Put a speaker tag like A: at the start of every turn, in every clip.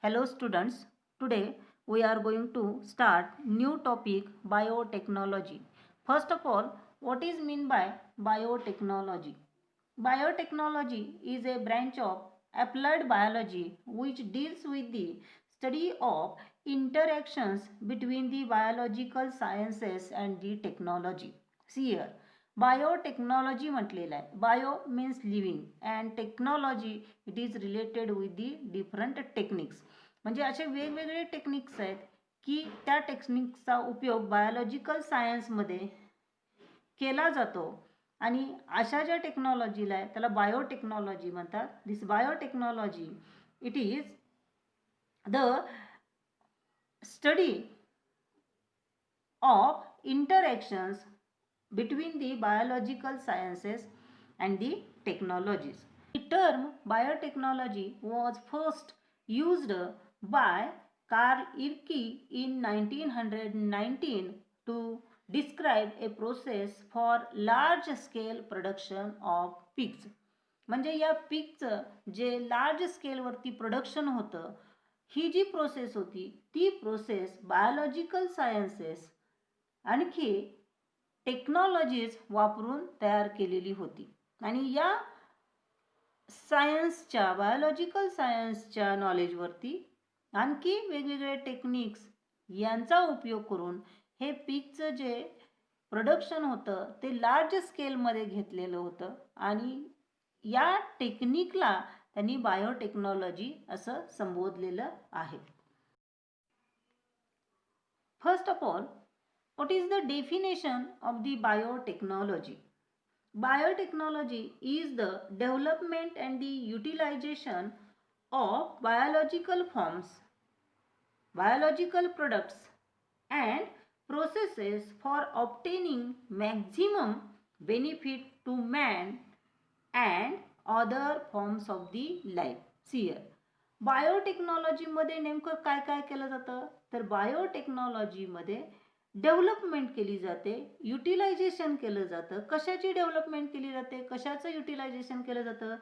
A: Hello students, today we are going to start new topic biotechnology. First of all, what is mean by biotechnology? Biotechnology is a branch of applied biology which deals with the study of interactions between the biological sciences and the technology. See here, biotechnology म्हटलेलं आहे. Bio means living and technology it is related with the different techniques. म्हणजे असे वेगवेगळे techniques आहेत की त्या टेक्निक्सचा उपयोग biological सायन्समध्ये केला जातो आणि अशा ज्या टेक्नॉलॉजीला आहे त्याला बायोटेक्नॉलॉजी म्हणतात. This biotechnology it is the study of interactions between the biological sciences and the technologies. The term biotechnology was first used by Carl Icke in 1919 to describe a process for large scale production of pigs. म्हणजे या पिगचं जे large स्केलवरती production होतं, ही जी process होती ती process biological sciences आणखी technologies वापरून तयार केलेली होती. आणि या सायन्सच्या बायोलॉजिकल सायन्सच्या नॉलेजवरती आणखी वेगवेगळे टेक्निक्स यांचा उपयोग करून हे पिगचं जे प्रोडक्शन होतं ते लार्ज स्केलमध्ये घेतलेलं होतं आणि या टेक्निकला त्यांनी बायोटेक्नॉलॉजी असं संबोधलेलं आहे. First of all, what is the definition of the biotechnology? Biotechnology is the development and the utilization of biological forms, biological products and processes for obtaining maximum benefit to man and other forms of the life. See here, बायोटेक्नॉलॉजीमध्ये नेमकं काय काय केलं जातं तर बायोटेक्नॉलॉजीमध्ये development केली जाते, utilisation केलं जातं. कशाची डेव्हलपमेंट केली जाते, कशाचं युटिलायझेशन केलं जातं?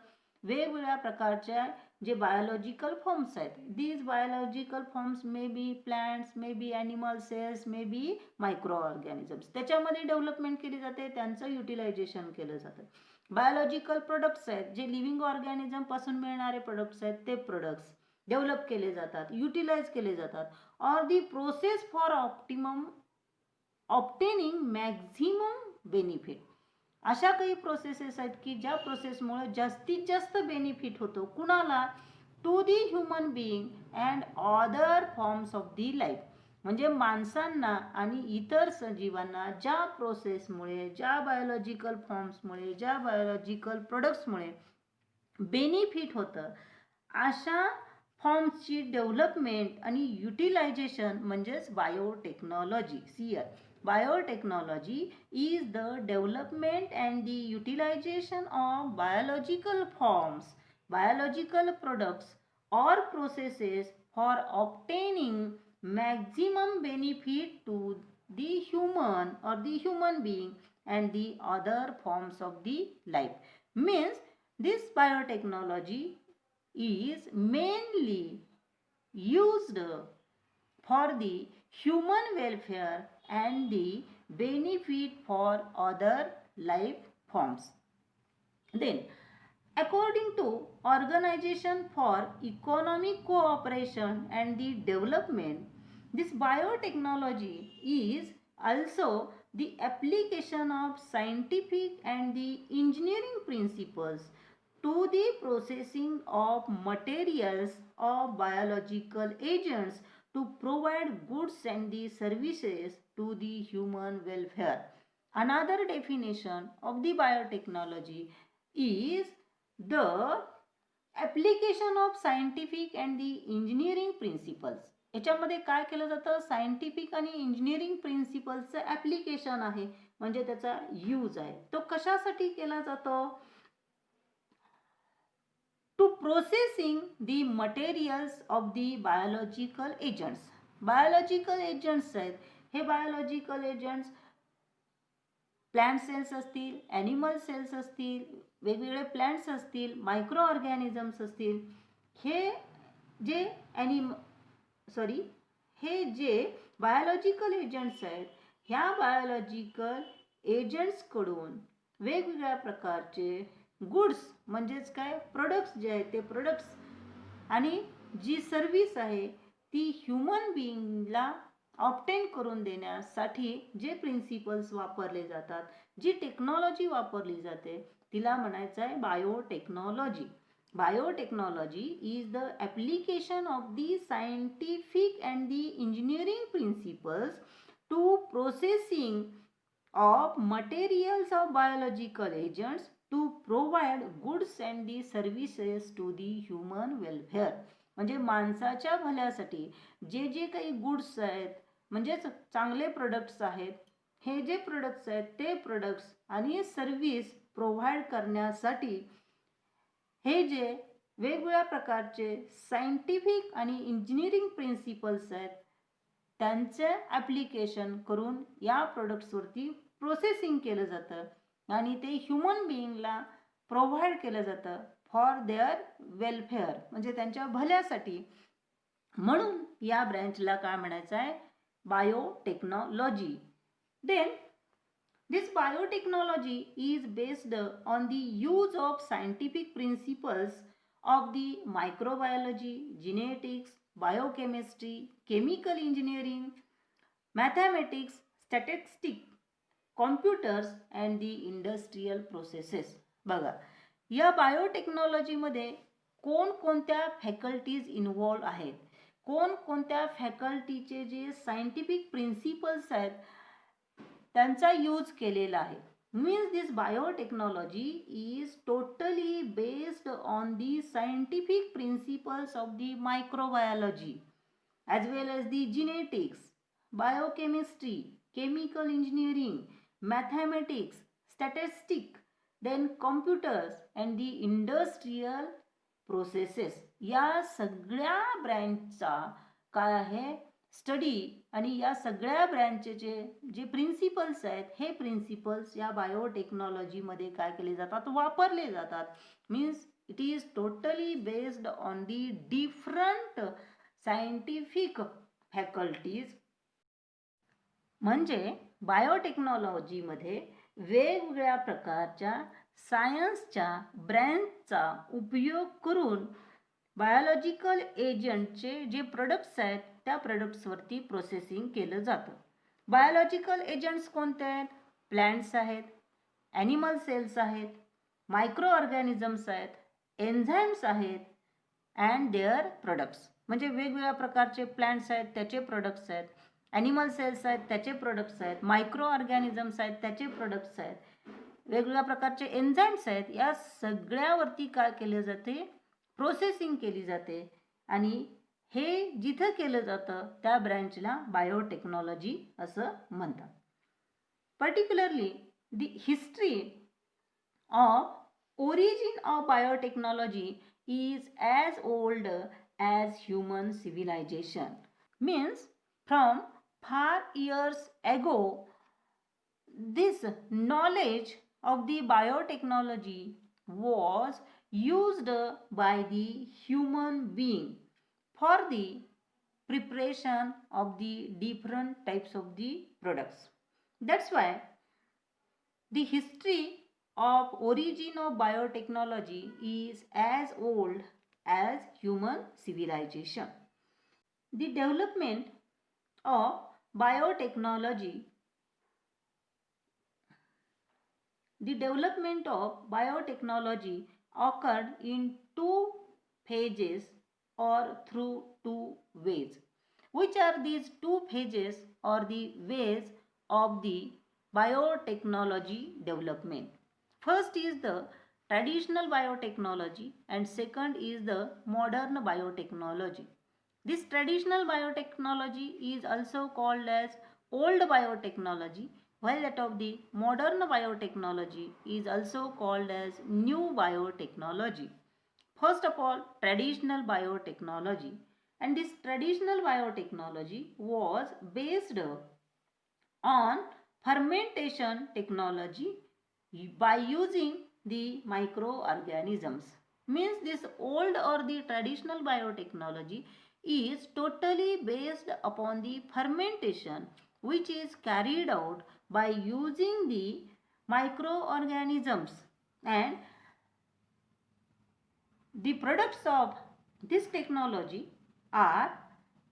A: वेगवेगळ्या प्रकारच्या जे बायोलॉजिकल फॉर्म्स आहेत. These biological forms may be plants, may be animal cells, may be micro organisms, त्याच्यामध्ये डेव्हलपमेंट केली जाते, त्यांचं युटिलायझेशन केलं जातं. बायोलॉजिकल प्रोडक्ट्स आहेत जे लिव्हिंग ऑर्गॅनिझम पासून मिळणारे प्रोडक्ट्स आहेत, ते प्रोडक्ट्स डेव्हलप केले जातात, युटिलाइज केले जातात. Or the process for obtaining maximum benefit, अशा काही प्रोसेसेस आहेत की ज्या प्रोसेसमुळे जास्तीत जास्त बेनिफिट होतो. कुणाला? To the human being and other forms of the life. म्हणजे माणसांना आणि इतर सजीवांना ज्या प्रोसेसमुळे, ज्या बायोलॉजिकल फॉर्म्समुळे, ज्या बायोलॉजिकल प्रोडक्ट्समुळे बेनिफिट होतं, अशा फॉर्म्सची डेव्हलपमेंट आणि युटिलायझेशन म्हणजेच बायोटेक्नॉलॉजी. सियर, biotechnology is the development and the utilization of biological forms, biological products or processes for obtaining maximum benefit to the human or the human being and the other forms of the life. Means this biotechnology is mainly used for the human welfare and the benefit for other life forms. Then, according to Organization for Economic Cooperation and the Development, this biotechnology is also the application of scientific and the engineering principles to the processing of materials of biological agents to provide goods and the services to the human welfare. Another definition of the biotechnology is the application of scientific and the engineering principles. याच्यामध्ये काय केलं जातं? Scientific आणि engineering प्रिन्सिपल्सचं application आहे, म्हणजे त्याचा use आहे. तो कशासाठी केला जातो? to processing the materials of the biological agents. Biological agents आहेत, हे बायोलॉजिकल एजंट्स प्लांट सेल्स असतील, ॲनिमल सेल्स असतील, वेगवेगळे प्लांट्स असतील, मायक्रो ऑर्गॅनिझम्स असतील, हे जे हे जे बायोलॉजिकल एजंट्स आहेत, ह्या बायोलॉजिकल एजंट्सकडून वेगवेगळ्या प्रकारचे गुड्स म्हणजेच काय प्रोडक्ट्स जे आहेत ते प्रोडक्ट्स आणि जी सर्व्हिस आहे ती ह्युमन बिईंगला ऑब्टेन करून देण्यासाठी जे प्रिन्सिपल्स वापरले जातात, जी टेक्नॉलॉजी वापरली जाते तिला म्हणायचं आहे biotechnology. Biotechnology is the application of the scientific and the engineering principles to processing of materials of biological agents to provide goods and the services to the human welfare. म्हणजे माणसाच्या भल्यासाठी जे जे काही गुड्स आहेत म्हणजेच चांगले प्रोडक्ट्स आहेत, हे जे प्रोडक्ट्स आहेत ते प्रोडक्ट्स आणि सर्व्हिस प्रोव्हाइड करण्यासाठी हे जे वेगवेगळ्या प्रकारचे सायंटिफिक आणि इंजिनिअरिंग प्रिन्सिपल्स आहेत त्यांचं ॲप्लिकेशन करून या प्रोडक्ट्सवरती प्रोसेसिंग केलं जातं आणि ते ह्युमन बिईंगला प्रोव्हाइड केलं जातं फॉर देअर वेलफेअर म्हणजे त्यांच्या भल्यासाठी. म्हणून या ब्रँचला काय म्हणायचं आहे biotechnology. Then this biotechnology is based on the use of scientific principles of the microbiology, genetics, biochemistry, chemical engineering, mathematics, statistics, computers and the industrial processes. बघा या बायोटेक्नॉलॉजीमध्ये कोणकोणत्या फॅकल्टीज इन्व्हॉल्व आहेत, कोणकोणत्या फॅकल्टीचे जे सायंटिफिक प्रिन्सिपल्स आहेत त्यांचा यूज केलेला आहे. Means this biotechnology is totally based on the scientific principles of the microbiology as well as the genetics, biochemistry, chemical engineering, mathematics, statistic, then computers and the industrial processes. या सगळ्या ब्रँचचा काय आहे study आणि या सगळ्या ब्रँचचे जे प्रिन्सिपल्स आहेत हे प्रिन्सिपल्स या बायोटेक्नॉलॉजीमध्ये काय केले जातात वापरले जातात. Means it is totally based on the different scientific faculties. म्हणजे बायोटेक्नॉलॉजीमध्ये वेगवेगळ्या प्रकारच्या सायन्सच्या ब्रँचचा उपयोग करून बायोलॉजिकल एजंटचे जे प्रोडक्ट्स आहेत त्या प्रोडक्ट्सवरती प्रोसेसिंग केलं जातं. बायोलॉजिकल एजंट्स कोणते आहेत? प्लॅन्ट्स आहेत, ॲनिमल सेल्स आहेत, मायक्रो ऑर्गॅनिझम्स आहेत, एन्झाईम्स आहेत अँड देअर प्रोडक्ट्स. म्हणजे वेगवेगळ्या प्रकारचे प्लॅन्ट्स आहेत त्याचे प्रोडक्ट्स आहेत, ॲनिमल सेल्स आहेत त्याचे प्रोडक्ट्स आहेत, मायक्रो ऑर्गॅनिझम्स आहेत त्याचे प्रोडक्ट्स आहेत, वेगवेगळ्या प्रकारचे एन्झाईम्स आहेत. या सगळ्यावरती काय केले जाते प्रोसेसिंग केली जाते आणि हे जिथं केलं जातं त्या ब्रँचला बायोटेक्नॉलॉजी असं म्हणतात. Particularly the history of origin of biotechnology is as old as human civilisation. Means from far years ago this knowledge of the biotechnology was used by the human being for the preparation of the different types of the products. That's why the history of origin of biotechnology is as old as human civilization. The development of biotechnology occurred in two phases or through two ways. Which are these two phases or the ways of the biotechnology development? First is the traditional biotechnology and second is the modern biotechnology. This traditional biotechnology is also called as old biotechnology, while that of the modern biotechnology is also called as new biotechnology. First of all, traditional biotechnology. And this traditional biotechnology was based on fermentation technology by using the microorganisms. means this old or the traditional biotechnology is totally based upon the fermentation, which is carried out by using the microorganisms, and the products of this technology are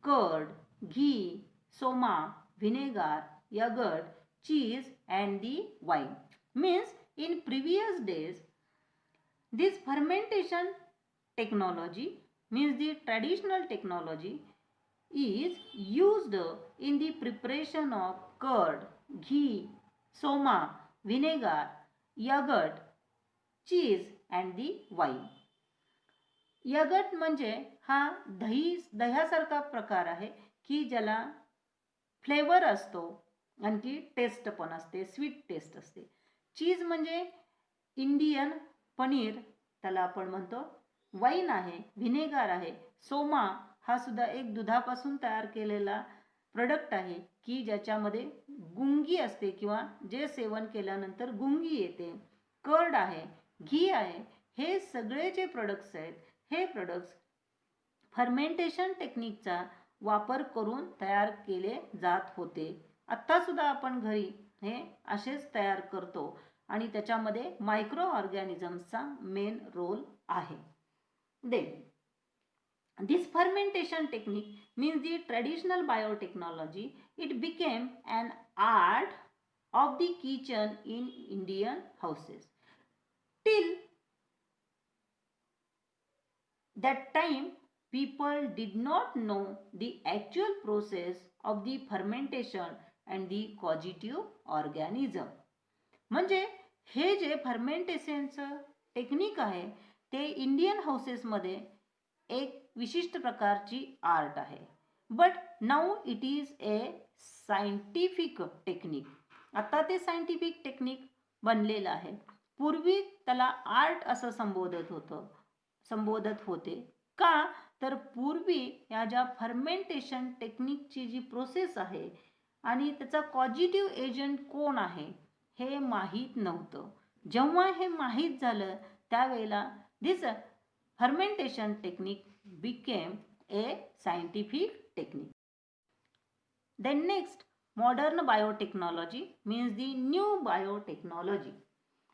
A: curd, ghee, soma, vinegar, yogurt, cheese and the wine. Means in previous days this fermentation technology, means the traditional technology, is used in the preparation of curd, ghee, soma, vinegar, yogurt, cheese and the wine. यगट म्हणजे हा दह्यासारखा प्रकार आहे की ज्याला flavour असतो आणखी taste पण असते, स्वीट टेस्ट असते. चीज म्हणजे इंडियन पनीर त्याला आपण म्हणतो. वाईन आहे, व्हिनेगर आहे. सोमा हा सुद्धा एक दुधापासून तयार केलेला प्रोडक्ट आहे की ज्याच्यामध्ये गुंगी असते किंवा जे सेवन केल्यानंतर गुंगी येते. कर्ड आहे, घी आहे. हे सगळे जे प्रोडक्ट्स आहेत हे प्रोडक्ट्स फर्मेंटेशन टेक्निकचा वापर करून तयार केले जात होते. आत्ता सुद्धा आपण घरी हे असेच तयार करतो आणि त्याच्यामध्ये मायक्रो ऑर्गॅनिझम्सचा मेन रोल आहे. Then this fermentation technique means the traditional biotechnology, it became an art of the kitchen in Indian houses. Till that time people did not know the actual process of the fermentation and the causative organism. म्हणजे हे जे फर्मेंटेशनचं technique आहे ते Indian हाऊसेसमध्ये एक विशिष्ट प्रकारची art आहे. But now it is a scientific technique. आता ते सायंटिफिक टेक्निक बनलेलं आहे. पूर्वी त्याला आर्ट असं संबोधत होते. का तर पूर्वी या ज्या फर्मेंटेशन टेक्निकची जी प्रोसेस आहे आणि त्याचा कॉजिटिव्ह एजंट कोण आहे हे माहीत नव्हतं. जेव्हा हे माहीत झालं त्यावेळेला दिस fermentation technique became a scientific technique. Then next, modern biotechnology means the new biotechnology.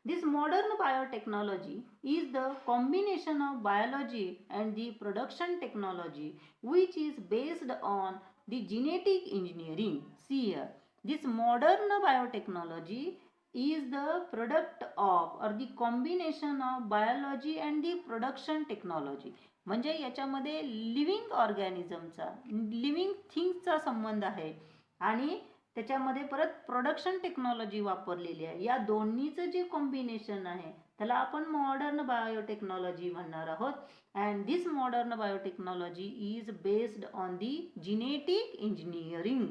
A: This modern biotechnology is the combination of biology and the production technology which is based on the genetic engineering. See here, this modern biotechnology is the product of or the combination of biology and the production technology. म्हणजे याच्यामध्ये living ऑर्गॅनिझमचा, living थिंग्सचा संबंध आहे आणि त्याच्यामध्ये परत production technology वापरलेली आहे. या दोन्हीचं जे कॉम्बिनेशन आहे त्याला आपण मॉडर्न बायोटेक्नॉलॉजी म्हणणार आहोत. And this modern biotechnology is based on the genetic engineering.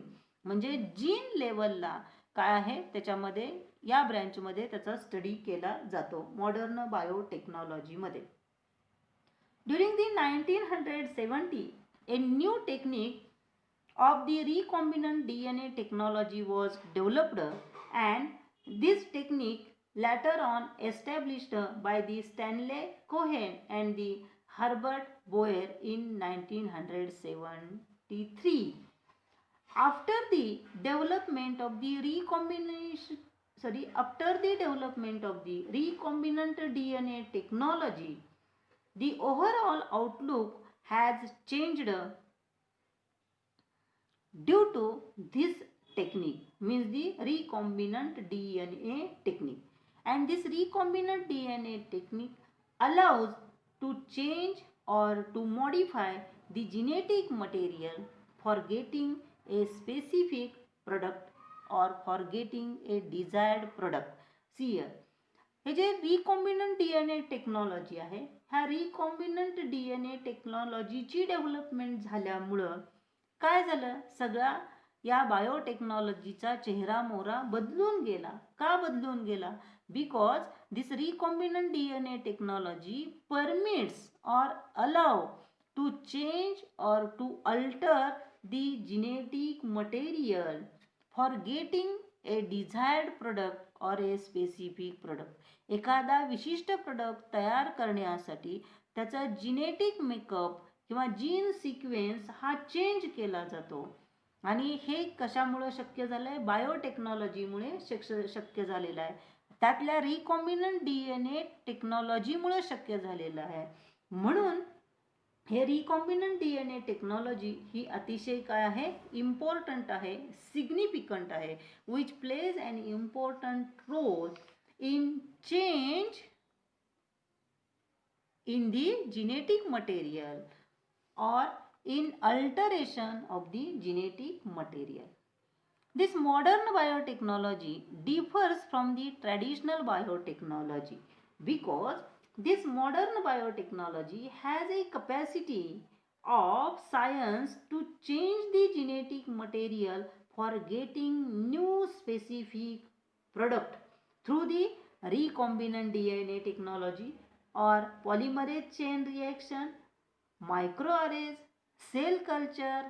A: म्हणजे जीन लेवलला काय आहे त्याच्यामध्ये या ब्रँचमध्ये त्याचा स्टडी केला जातो मॉडर्न बायोटेक्नॉलॉजीमध्ये. During the 1970 a new technique of the recombinant DNA technology was developed and this technique later on established by the Stanley Cohen and the Herbert Boyer in 1973. After the development of the recombinant DNA technology, the overall outlook has changed due to this technique, means the recombinant DNA technique. And this recombinant DNA technique allows to change or to modify the genetic material for getting a specific product or for getting a desired product. See here, हे जे recombinant DNA technology आहे ह्या recombinant DNA टेक्नॉलॉजीची development झाल्यामुळं काय झालं, सगळा या बायोटेक्नॉलॉजीचा चेहरा मोहरा बदलून गेला. का बदलून गेला? Because this recombinant DNA technology permits or allow to change or to alter the genetic material for getting a desired product or a specific product. एखादा विशिष्ट प्रोडक्ट तयार करण्यासाठी त्याचा जिनेटिक मेकअप किंवा जीन सिक्वेन्स हा चेंज केला जातो. आणि हे कशामुळे शक्य झालंय? बायोटेक्नॉलॉजीमुळे शक्य झालेलं आहे. त्यातल्या रिकॉम्बिनंट DNA टेक्नॉलॉजीमुळे शक्य झालेलं आहे. म्हणून हे रिकॉम्बिनंट DNA टेक्नॉलॉजी ही अतिशय काय आहे? इम्पॉर्टंट आहे, सिग्निफिकंट आहे, which plays an important role in change in the genetic material or in alteration of the genetic material. This modern biotechnology differs from the traditional biotechnology because this modern biotechnology has a capacity of science to change the genetic material for getting new specific product through the recombinant DNA technology or polymerase chain reaction, microarrays, cell culture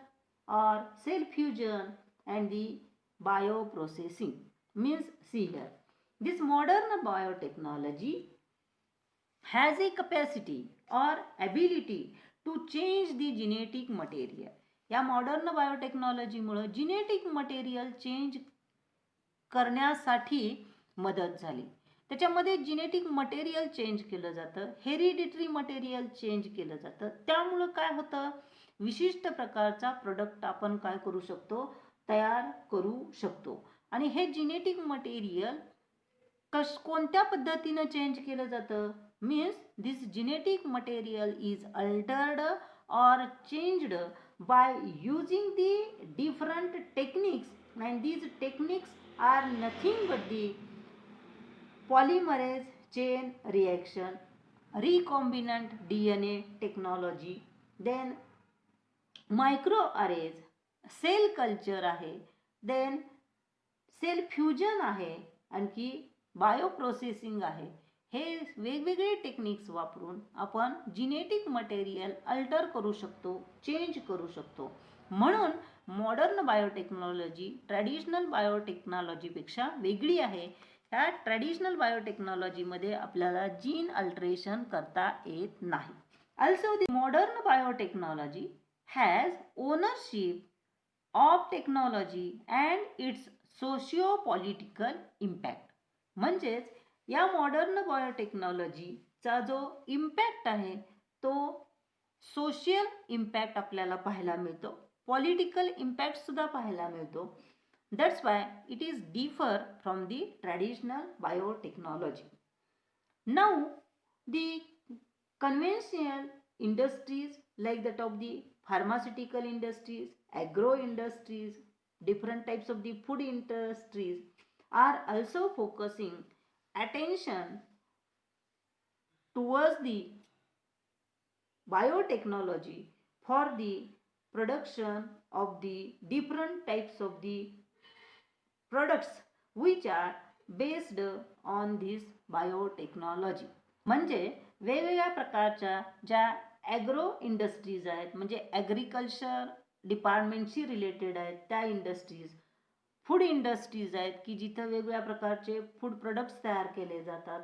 A: or cell fusion and the bioprocessing. Means see here, this modern biotechnology has a capacity or ability to change the genetic material. या modern बायोटेक्नॉलॉजीमुळे genetic material change करण्यासाठी मदत झाली. त्याच्यामध्ये genetic material change केलं जातं, hereditary material change केलं जातं. त्यामुळं काय होतं? विशिष्ट प्रकारचा प्रोडक्ट आपण काय करू शकतो? तयार करू शकतो. आणि हे जिनेटिक मटेरियल कोणत्या पद्धतीनं चेंज केलं जातं? Means this genetic material is Altered or changed by using the different techniques, and these techniques are nothing but the polymerase chain reaction, recombinant DNA technology, then microarrays, cell culture आहे, then cell fusion आहे, आणखी बायोप्रोसेसिंग आहे. हे वेगवेगळे techniques वापरून आपण genetic material alter करू शकतो, चेंज करू शकतो. म्हणून मॉडर्न बायोटेक्नॉलॉजी ट्रॅडिशनल बायोटेक्नॉलॉजीपेक्षा वेगळी आहे. ह्या ट्रॅडिशनल बायोटेक्नॉलॉजीमध्ये आपल्याला जीन अल्टरेशन करता येत नाही. Also the modern biotechnology has ownership of technology and its socio-political impact. म्हणजेच या मॉडर्न बायोटेक्नॉलॉजीचा जो इम्पॅक्ट आहे तो सोशल इम्पॅक्ट आपल्याला पाहायला मिळतो, पॉलिटिकल इम्पॅक्ट सुद्धा पाहायला मिळतो. That's why it is differ from the traditional biotechnology. Now the conventional industries like that of the pharmaceutical industries, agro industries, different types of the food industries are also focusing attention towards the biotechnology for the production of the different types of the products which are based on this biotechnology. म्हणजे वेगवेगळ्या प्रकारच्या ज्या agro industries आहेत, म्हणजे agriculture डिपार्टमेंटशी related आहेत त्या industries, food industries आहेत की जिथं वेगवेगळ्या प्रकारचे फूड प्रोडक्ट्स तयार केले जातात,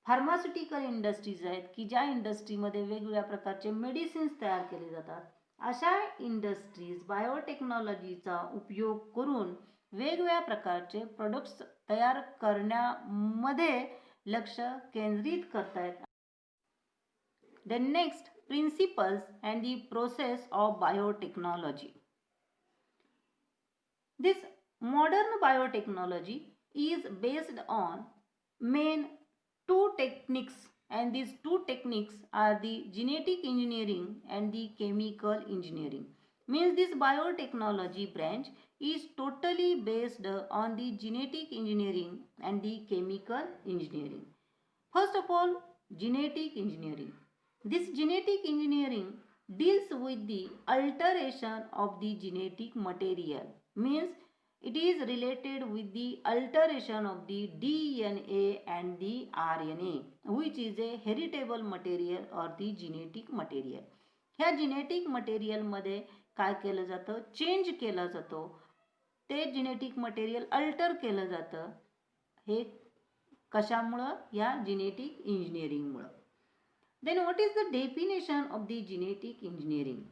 A: फार्मास्युटिकल इंडस्ट्रीज आहेत की ज्या इंडस्ट्रीमध्ये वेगवेगळ्या प्रकारचे मेडिसिन्स तयार केले जातात. अशा इंडस्ट्रीज बायोटेक्नॉलॉजीचा उपयोग करून वेगवेगळ्या प्रकारचे प्रोडक्ट्स तयार करण्यामध्ये लक्ष केंद्रित करतायत. The next, principles and the process of biotechnology. This modern biotechnology is based on main two techniques, and these two techniques are the genetic engineering and the chemical engineering. Means this biotechnology branch is totally based on the genetic engineering and the chemical engineering. First of all, genetic engineering. This genetic engineering deals with the alteration of the genetic material. Means it is related with the alteration of the DNA and the RNA, which is a heritable material or the genetic material. ह्या genetic material मध्ये काय केलं जातं? Change केला जातो. ते genetic material alter केलं जातं. हे कशामुळं? या genetic इंजिनिअरिंगमुळं. Then what is the definition of the genetic engineering?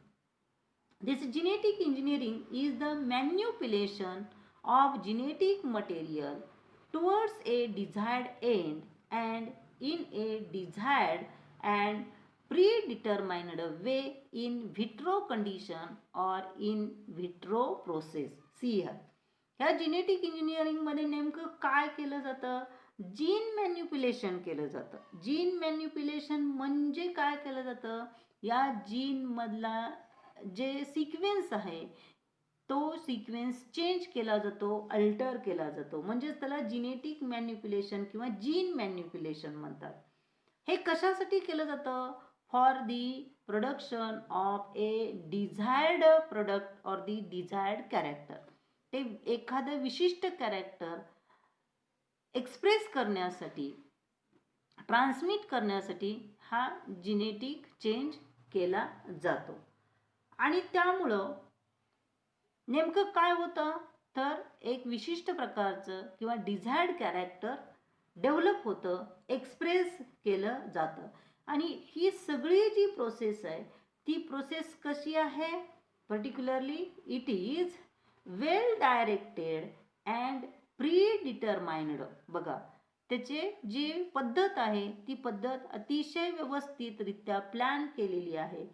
A: This genetic engineering is the manipulation of genetic material towards a desired end and in a desired and predetermined way in vitro condition or in vitro process. See here. ह्या genetic इंजिनिअरिंगमध्ये नेमकं काय केलं जातं? Gene manipulation केलं जातं. Gene manipulation म्हणजे काय केलं जातं? या जीनमधला जे सिक्वेन्स आहे तो सिक्वेन्स चेंज केला जातो, अल्टर केला जातो, म्हणजेच त्याला जेनेटिक मॅन्युप्युलेशन किंवा जीन मॅन्युप्युलेशन म्हणतात. हे कशासाठी केलं जातं? For the production of A desired product or the desired character. ते एखादं विशिष्ट कॅरेक्टर एक्सप्रेस करण्यासाठी, ट्रान्समिट करण्यासाठी हा जेनेटिक चेंज केला जातो. आणि त्यामुळं नेमकं काय होतं? तर एक विशिष्ट प्रकारचं किंवा डिझायर्ड कॅरेक्टर डेव्हलप होतं, एक्सप्रेस केलं जातं. आणि ही सगळी जी प्रोसेस आहे ती प्रोसेस कशी आहे? Particularly it is well directed and predetermined. बघा, त्याचे जी पद्धत आहे ती पद्धत अतिशय व्यवस्थितरित्या प्लॅन केलेली आहे.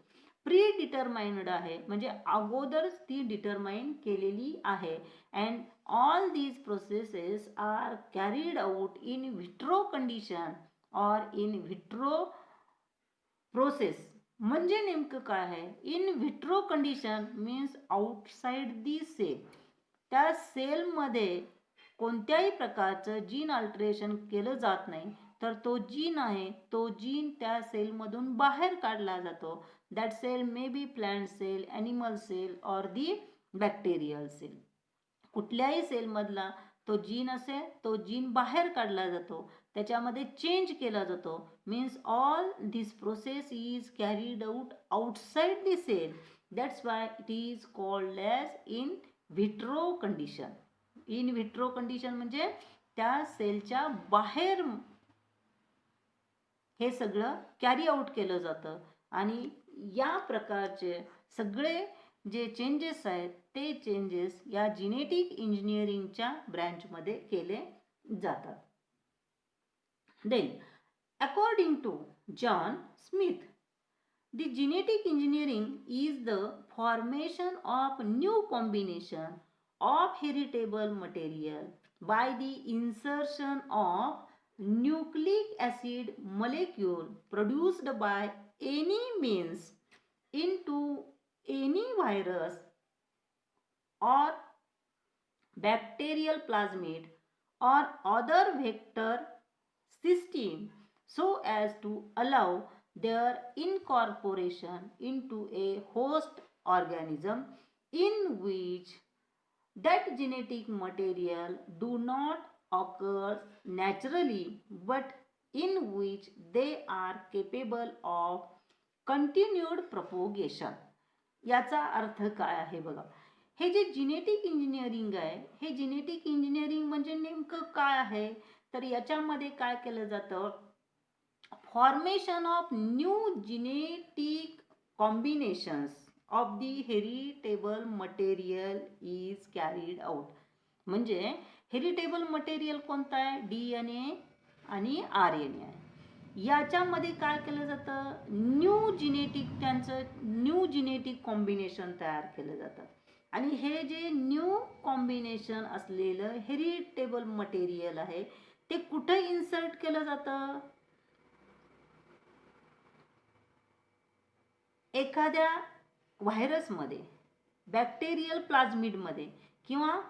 A: प्रीडिटरमाइंड आहे म्हणजे अगोदरच ती डिटरमाइन केलेली आहे. And all these processes are carried out in vitro condition or in vitro process. म्हणजे नेमकं काय आहे? In vitro condition means outside the cell. त्या सेलमध्ये कोणत्याही प्रकारचं जीन अल्टरेशन केलं जात नाही, तर तो जीन आहे तो जीन त्या सेलमधून बाहेर काढला जातो. That cell may be plant cell, animal cell or the bacterial cell. कुठल्याही सेलमधला तो जीन असेल तो जीन बाहेर काढला जातो, त्याच्यामध्ये चेंज केला जातो. Means all this process is carried out outside the cell. That's why it is called as in vitro condition. In vitro condition म्हणजे त्या सेलच्या बाहेर हे सगळं कॅरी आउट केलं जातं. आणि या प्रकारचे सगळे जे चेंजेस आहेत ते चेंजेस या जेनेटिक इंजिनिअरिंगच्या ब्रँचमध्ये केले जातात. Then according to John Smith, the genetic engineering is the formation of new combination of heritable material by the insertion of nucleic acid molecule produced by any means into any virus or bacterial plasmid or other vector system so as to allow their incorporation into a host organism in which that genetic material do not occur naturally but in which they are capable of continued propagation. याचा अर्थ काय आहे बघा. हे जे genetic engineering आहे, हे genetic engineering म्हणजे नेमकं काय आहे? तर याच्यामध्ये काय केलं जातं? Formation of new genetic combinations of the heritable material is carried out. म्हणजे हेरिटेबल मटेरियल कोणतं आहे? DNA आणि RNA आहे. याच्यामध्ये काय केलं जातं? त्यांचं न्यू जेनेटिक कॉम्बिनेशन तयार केलं जातं. आणि हे जे न्यू कॉम्बिनेशन असलेलं हेरिटेबल मटेरियल आहे ते कुठे इन्सर्ट केलं जातं? एखाद्या व्हायरसमध्ये, बॅक्टेरियल प्लाझ्मिडमध्ये किंवा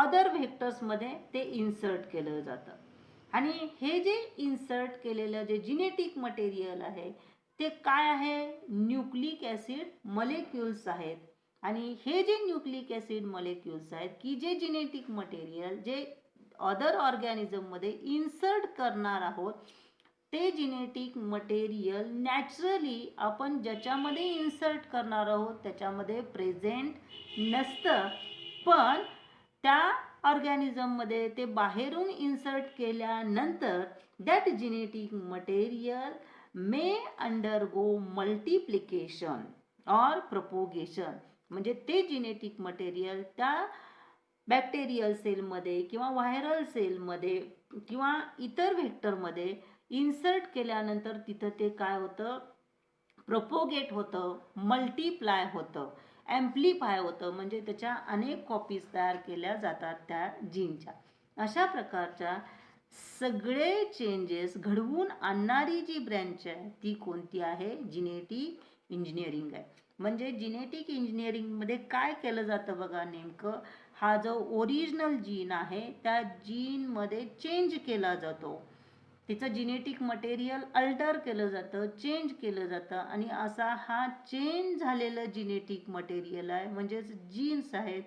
A: अदर व्हेक्टर्समध्ये ते इन्सर्ट केलं जातं. आणि हे जे इन्सर्ट केलेलं जे जेनेटिक मटेरियल आहे ते काय आहे? न्यूक्लिक ॲसिड मॉलिक्युल्स आहेत. आणि हे जे न्यूक्लिक ॲसिड मॉलिक्युल्स आहेत की जे जेनेटिक मटेरियल जे अदर ऑर्गॅनिझममध्ये इन्सर्ट करणार आहोत ते जेनेटिक मटेरियल नॅचरली आपण ज्याच्यामध्ये इन्सर्ट करणार आहोत त्याच्यामध्ये प्रेझेंट नसतं, पण त्या ऑर्गॅनिझममध्ये ते बाहेरून इन्सर्ट केल्यानंतर that genetic material may undergo multiplication or propagation. म्हणजे ते जेनेटिक मटेरियल त्या बॅक्टेरियल सेलमध्ये किंवा व्हायरल सेलमध्ये किंवा इतर व्हेक्टरमध्ये इन्सर्ट केल्यानंतर तिथं ते काय होतं, प्रोपोगेट होतं, मल्टिप्लाय होतं, ॲम्प्लिफाय होतं. म्हणजे त्याच्या अनेक कॉपीज तयार केल्या जातात त्या जीनच्या. अशा प्रकारच्या सगळे चेंजेस घडवून आणणारी जी ब्रँच आहे ती कोणती आहे, जेनेटिक इंजिनिअरिंग आहे. म्हणजे जेनेटिक इंजिनिअरिंगमध्ये काय केलं जातं बघा, नेमकं हा जो ओरिजिनल जीन आहे त्या जीनमध्ये चेंज केला जातो, तिचं जेनेटिक मटेरियल अल्टर केलं जातं, चेंज केलं जातं. आणि असा हा चेंज झालेलं जेनेटिक मटेरियल आहे म्हणजेच जीन्स आहेत,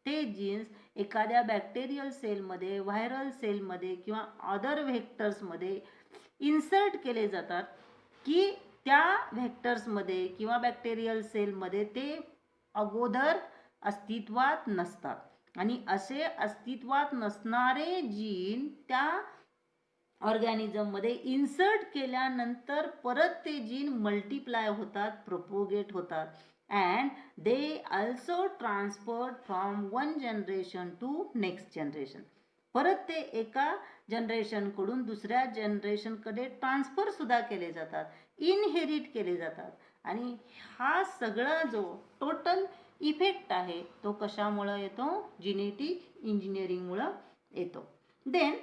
A: ते जीन्स एखाद्या बॅक्टेरियल सेलमध्ये, व्हायरल सेलमध्ये किंवा अदर व्हेक्टर्समध्ये इन्सर्ट केले जातात की त्या व्हेक्टर्समध्ये किंवा बॅक्टेरियल सेलमध्ये ते अगोदर अस्तित्वात नसतात. आणि असे अस्तित्वात नसणारे जीन त्या ऑर्गॅनिझममध्ये इन्सर्ट केल्यानंतर परत ते जीन मल्टिप्लाय होतात, प्रोपोगेट होतात. And they also transferred from one generation to next generation. परत ते एका जनरेशनकडून दुसऱ्या जनरेशनकडे ट्रान्सफर सुद्धा केले जातात, इनहेरिट केले जातात. आणि हा सगळा जो टोटल इफेक्ट आहे तो कशामुळे येतो, जेनेटिक इंजिनिअरिंगमुळे येतो. Then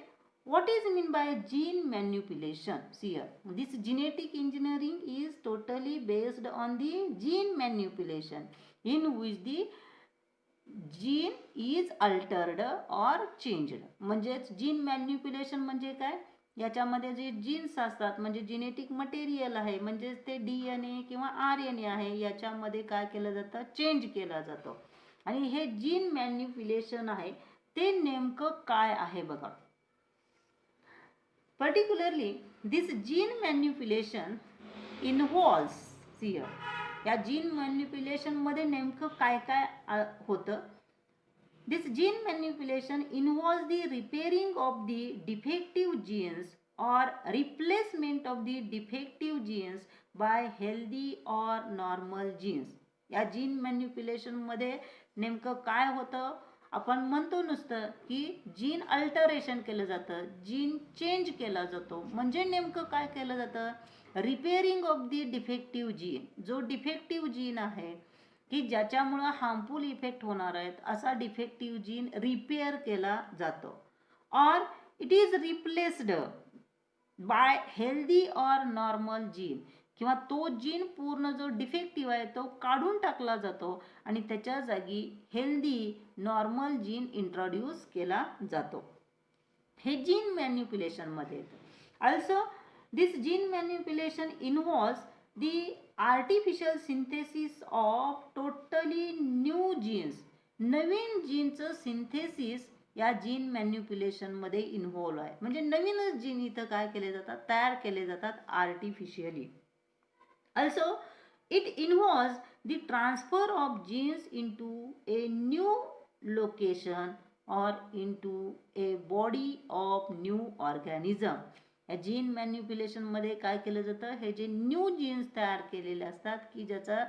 A: what is mean by gene manipulation? See here, this genetic engineering is totally based on the gene manipulation in which the gene is altered or changed. म्हणजेच जीन मॅन्युप्युलेशन म्हणजे काय, याच्यामध्ये जे जीन्स असतात म्हणजे genetic material आहे म्हणजेच ते DNA किंवा RNA आहे, याच्यामध्ये काय केलं जातं, चेंज केला जातो. आणि हे जीन मॅन्युप्युलेशन आहे ते नेमकं काय आहे बघा. Particularly, this gene manipulation involves, see here, या जीन मॅन्युप्युलेशन मध्ये नेमकं काय काय होतं. This gene manipulation involves the repairing of the defective genes or replacement of the defective genes by healthy or normal genes. या जीन मॅन्युप्युलेशन मध्ये नेमकं काय होतं, आपण म्हणतो नुसतं की जीन अल्टरेशन केलं जातं, जीन चेंज केला जातो. म्हणजे नेमकं काय केलं जातं, repairing of the defective gene. जो डिफेक्टिव्ह जीन आहे की ज्याच्यामुळं हार्मफुल इफेक्ट होणार आहेत असा डिफेक्टिव्ह जीन रिपेअर केला जातो. Or it is replaced by healthy or normal gene. किंवा तो जीन पूर्ण जो डिफेक्टिव्ह आहे तो काढून टाकला जातो आणि त्याच्या जागी हेल्दी नॉर्मल जीन इंट्रोड्यूस केला जातो. हे जीन मॅन्युप्युलेशन मध्ये येतं. Also this gene manipulation involves the artificial synthesis of totally new genes. नवीन जीनचं सिंथेसिस या जीन मॅन्युप्युलेशन मध्ये इन्व्हॉल्व आहे. म्हणजे नवीनच जीन इथं काय केले जातात, तयार केले जातात artificially. Also, it involves the transfer of genes into a new location or into a body of new organism. या जीन मॅन्युप्युलेशन मध्ये काय केलं जातं, हे जे न्यू जीन्स तयार केलेले असतात की ज्याचा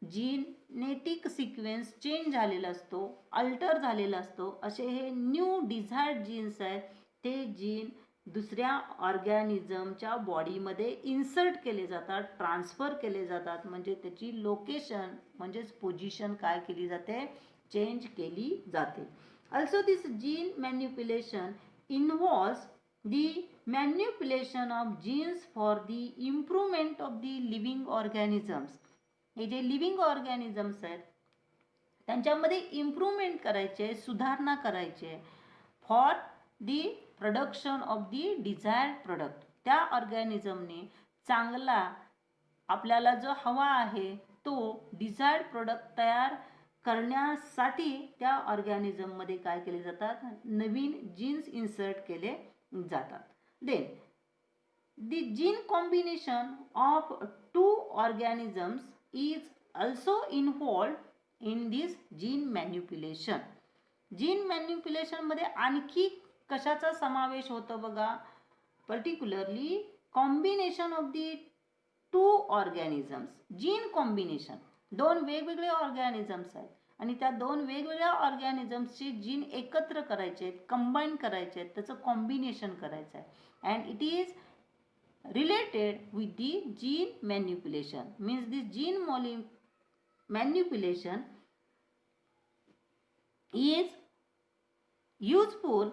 A: जीनेटिक सिक्वेन्स चेंज झालेला असतो, अल्टर झालेला असतो, असे हे न्यू डिझायर्ड जीन्स आहेत. ते जीन दुसऱ्या ऑर्गॅनिझमच्या बॉडीमध्ये इन्सर्ट केले जातात, ट्रान्सफर केले जातात. म्हणजे त्याची लोकेशन म्हणजेच पोझिशन काय केली जाते, चेंज केली जाते. Also this gene manipulation involves the manipulation of genes for the improvement of the living organisms. हे जे लिव्हिंग ऑर्गॅनिझम्स आहेत त्यांच्यामध्ये इम्प्रूव्हमेंट करायचे, सुधारणा करायचे for the production of the desired product. त्या ऑर्गॅनिझमने चांगला आपल्याला जो हवा आहे तो डिझायर्ड प्रोडक्ट तयार करण्यासाठी त्या ऑर्गॅनिझममध्ये काय केले जातात, नवीन जीन्स इन्सर्ट केले जातात. Then the gene combination of two organisms is also involved in this gene manipulation. Gene manipulation मध्ये आणखी कशाचा समावेश होतो बघा, particularly combination of the two organisms. Gene combination, दोन वेगवेगळे ऑर्गॅनिझम्स आहेत आणि त्या दोन वेगवेगळ्या ऑर्गॅनिझम्सचे जीन एकत्र करायचे आहेत, कंबाईन करायचे आहेत, त्याचं कॉम्बिनेशन करायचं आहे. And it is related with the gene manipulation. Means this gene manipulation is useful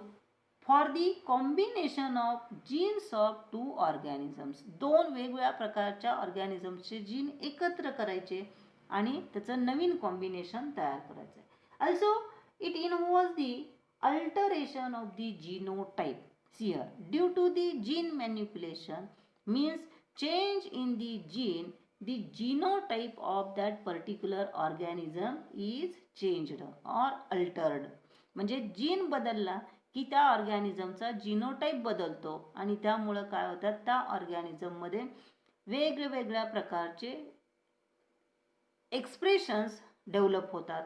A: for the combination of genes of two organisms. दोन वेगवेगळ्या प्रकारच्या ऑर्गॅनिझम्सचे जीन एकत्र करायचे आणि त्याचं नवीन कॉम्बिनेशन तयार करायचं आहे. Also it involves the alteration of the genotype. Here, due to the gene manipulation means change in the gene, the genotype of that particular organism is changed or altered. म्हणजे gene बदलला की त्या ऑर्गॅनिझमचा genotype बदलतो आणि त्यामुळे काय होतात, त्या ऑर्गॅनिझम मध्ये वेगवेगळ्या प्रकारचे एक्सप्रेशन्स डेव्हलप होतात,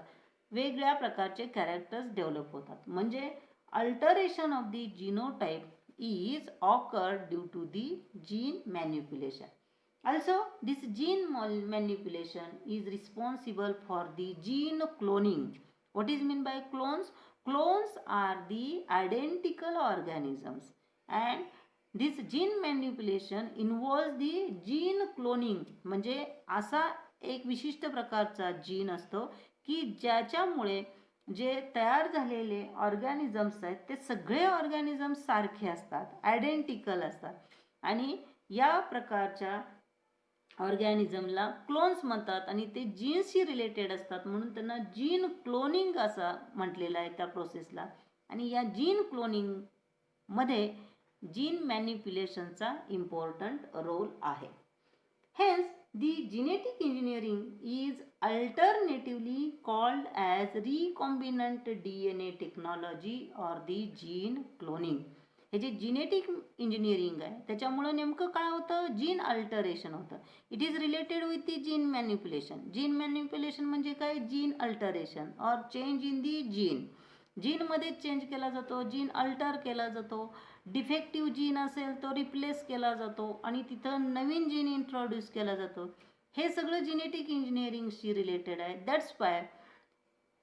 A: वेगळ्या प्रकारचे कॅरेक्टर्स डेव्हलप होतात. म्हणजे alteration of the genotype is occurred due to the gene manipulation. Also, this gene manipulation is responsible for the gene cloning. What is meant by clones? Clones are the identical organisms, and this gene manipulation involves the gene cloning. म्हणजे असा एक विशिष्ट प्रकारचा gene असतो की ज्याच्यामुळे जे तयार झालेले ऑर्गॅनिझम्स आहेत ते सगळे ऑर्गॅनिझम्स सारखे असतात, आयडेंटिकल असतात आणि या प्रकारच्या ऑर्गॅनिझमला क्लोन्स म्हणतात आणि ते जीन्सशी रिलेटेड असतात म्हणून त्यांना जीन क्लोनिंग असं म्हटलेलं आहे त्या प्रोसेसला. आणि या जीन क्लोनिंग मध्ये जीन मॅनिप्युलेशनचा इम्पॉर्टंट रोल आहे. Hence, the genetic engineering is alternatively called as recombinant DNA technology or the gene cloning. हे जे जेनेटिक इंजिनिअरिंग आहे त्याच्यामुळे नेमकं काय होतं, जीन अल्टरेशन होतं. It is related with the gene manipulation. Gene manipulation म्हणजे काय, जीन अल्टरेशन और चेंज इन दी जीन. जीनमध्ये चेंज केला जातो, जीन अल्टर केला जातो, डिफेक्टिव्ह जीन असेल तो रिप्लेस केला जातो आणि तिथं नवीन जीन इंट्रोड्यूस केला जातो. हे सगळं जेनेटिक इंजिनिअरिंगशी रिलेटेड आहे. That's why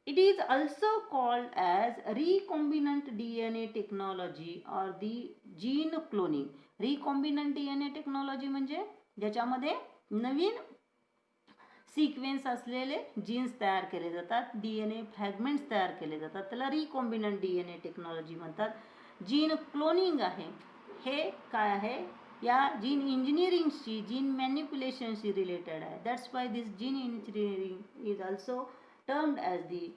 A: it is also called as recombinant DNA technology और the gene cloning. Recombinant DNA technology म्हणजे ज्याच्यामध्ये नवीन सिक्वेन्स असलेले जीन्स तयार केले जातात, DNA फ्रॅगमेंट्स तयार केले जातात, त्याला रिकॉम्बिनंट DNA टेक्नॉलॉजी म्हणतात. जीन क्लोनिंग आहे हे काय आहे, या जीन इंजिनिअरिंगशी, जीन मॅनिप्युलेशनशी रिलेटेड आहे. That's why this gene engineering is also termed as the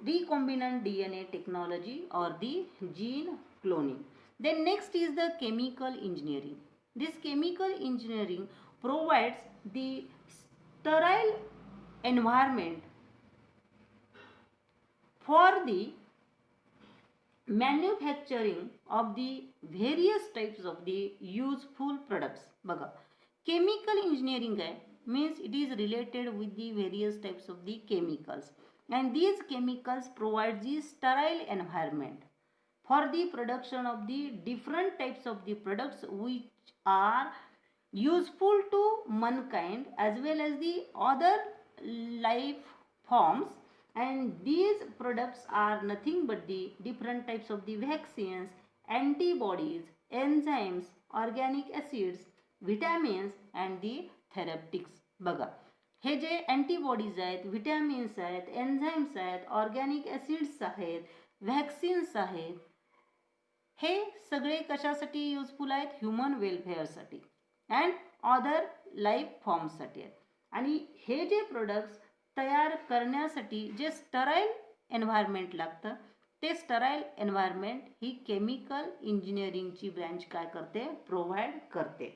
A: recombinant DNA technology or the gene cloning. Then next is the chemical engineering. This chemical engineering provides the sterile environment for the manufacturing of the various types of the useful products. बघा, chemical engineering आहे means it is related with the various types of the chemicals, and these chemicals provide the sterile environment for the production of the different types of the products which are useful to mankind as well as the other life forms. And these products are nothing but the different types of the vaccines, antibodies, enzymes, organic acids, vitamins and the therapeutics. बघा, हे जे antibodies आहेत, vitamins आहेत, enzymes आहेत, organic acids आहेत, vaccines आहेत, हे सगळे कशासाठी युजफुल आहेत, ह्युमन वेलफेअरसाठी अँड अदर लाईफ फॉर्म्ससाठी आहेत. आणि हे जे प्रोडक्ट्स तयार करण्यासाठी जे स्टराईल एन्व्हायरमेंट लागतं ते स्टराईल एन्व्हायरमेंट ही केमिकल इंजिनिअरिंगची ब्रँच काय करते, प्रोव्हाइड करते.